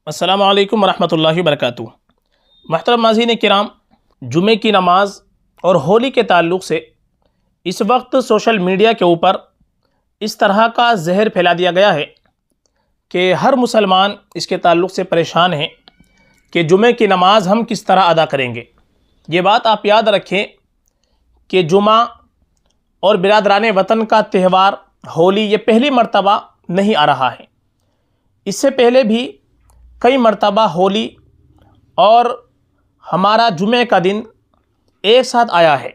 السلام علیکم ورحمۃ اللہ وبرکاتہ۔ محترم ناظرین کرام، جمعے کی نماز اور ہولی کے تعلق سے اس وقت سوشل میڈیا کے اوپر اس طرح کا زہر پھیلا دیا گیا ہے کہ ہر مسلمان اس کے تعلق سے پریشان ہیں کہ جمعے کی نماز ہم کس طرح ادا کریں گے۔ یہ بات آپ یاد رکھیں کہ جمعہ اور برادران وطن کا تہوار ہولی یہ پہلی مرتبہ نہیں آ رہا ہے۔ اس سے پہلے بھی کئی مرتبہ ہولی اور ہمارا جمعے کا دن ایک ساتھ آیا ہے۔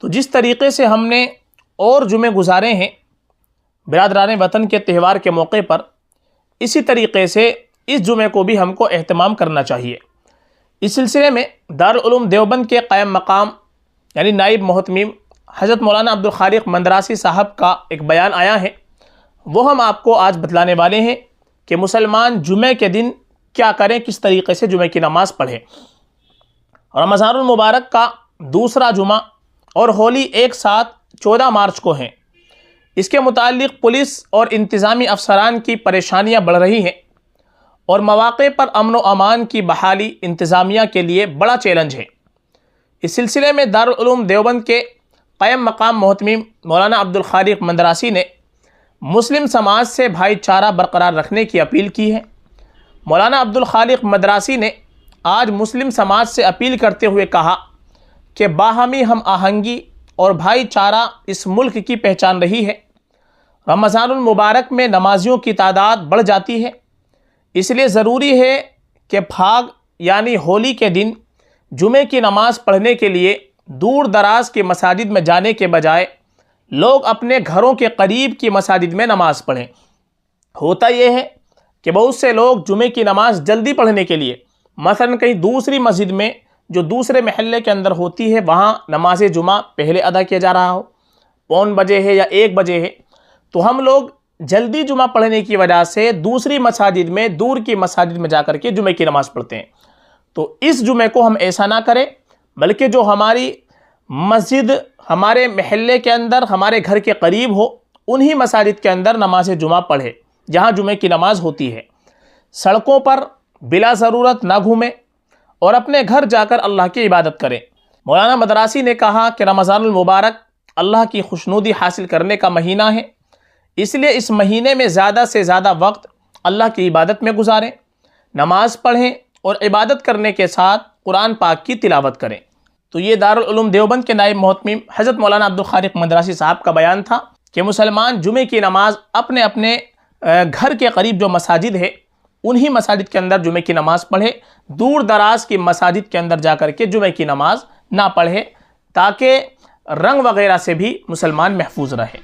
تو جس طریقے سے ہم نے اور جمعے گزارے ہیں برادران وطن کے تہوار کے موقع پر، اسی طریقے سے اس جمعے کو بھی ہم کو اہتمام کرنا چاہیے۔ اس سلسلے میں دارالعلوم دیوبند کے قائم مقام یعنی نائب محتمم حضرت مولانا عبدالخالق مندراسی صاحب کا ایک بیان آیا ہے، وہ ہم آپ کو آج بتلانے والے ہیں کہ مسلمان جمعے کے دن کیا کریں، کس طریقے سے جمعے کی نماز پڑھیں۔ رمضان المبارک کا دوسرا جمعہ اور ہولی ایک ساتھ 14 مارچ کو ہیں۔ اس کے متعلق پولیس اور انتظامی افسران کی پریشانیاں بڑھ رہی ہیں اور مواقع پر امن و امان کی بحالی انتظامیہ کے لیے بڑا چیلنج ہے۔ اس سلسلے میں دارالعلوم دیوبند کے قائم مقام محتمم مولانا عبدالخالق مندراسی نے مسلم سماج سے بھائی چارہ برقرار رکھنے کی اپیل کی ہے۔ مولانا عبدالخالق مندراسی نے آج مسلم سماج سے اپیل کرتے ہوئے کہا کہ باہمی ہم آہنگی اور بھائی چارہ اس ملک کی پہچان رہی ہے۔ رمضان المبارک میں نمازیوں کی تعداد بڑھ جاتی ہے، اس لیے ضروری ہے کہ پھاگ یعنی ہولی کے دن جمعے کی نماز پڑھنے کے لیے دور دراز کی مساجد میں جانے کے بجائے لوگ اپنے گھروں کے قریب کی مساجد میں نماز پڑھیں۔ ہوتا یہ ہے کہ بہت سے لوگ جمعے کی نماز جلدی پڑھنے کے لیے مثلا کہیں دوسری مسجد میں جو دوسرے محلے کے اندر ہوتی ہے وہاں نماز جمعہ پہلے ادا کیا جا رہا ہو، 1 بجے ہے یا 1 بجے ہے، تو ہم لوگ جلدی جمعہ پڑھنے کی وجہ سے دوسری مساجد میں دور کی مساجد میں جا کر کے جمعے کی نماز پڑھتے ہیں۔ تو اس جمعے کو ہم ایسا نہ کریں، بلکہ جو ہماری مسجد ہمارے محلے کے اندر ہمارے گھر کے قریب ہو انہی مساجد کے اندر نماز جمعہ پڑھے جہاں جمعے کی نماز ہوتی ہے۔ سڑکوں پر بلا ضرورت نہ گھومیں اور اپنے گھر جا کر اللہ کی عبادت کریں۔ مولانا مدراسی نے کہا کہ رمضان المبارک اللہ کی خوشنودی حاصل کرنے کا مہینہ ہے، اس لیے اس مہینے میں زیادہ سے زیادہ وقت اللہ کی عبادت میں گزاریں، نماز پڑھیں اور عبادت کرنے کے ساتھ قرآن پاک کی تلاوت کریں۔ تو یہ دارالعلوم دیوبند کے نائب محتمم حضرت مولانا عبدالخالق مندراسی صاحب کا بیان تھا کہ مسلمان جمعے کی نماز اپنے اپنے گھر کے قریب جو مساجد ہے انہی مساجد کے اندر جمعے کی نماز پڑھے، دور دراز کی مساجد کے اندر جا کر کے جمعے کی نماز نہ پڑھے، تاکہ رنگ وغیرہ سے بھی مسلمان محفوظ رہے۔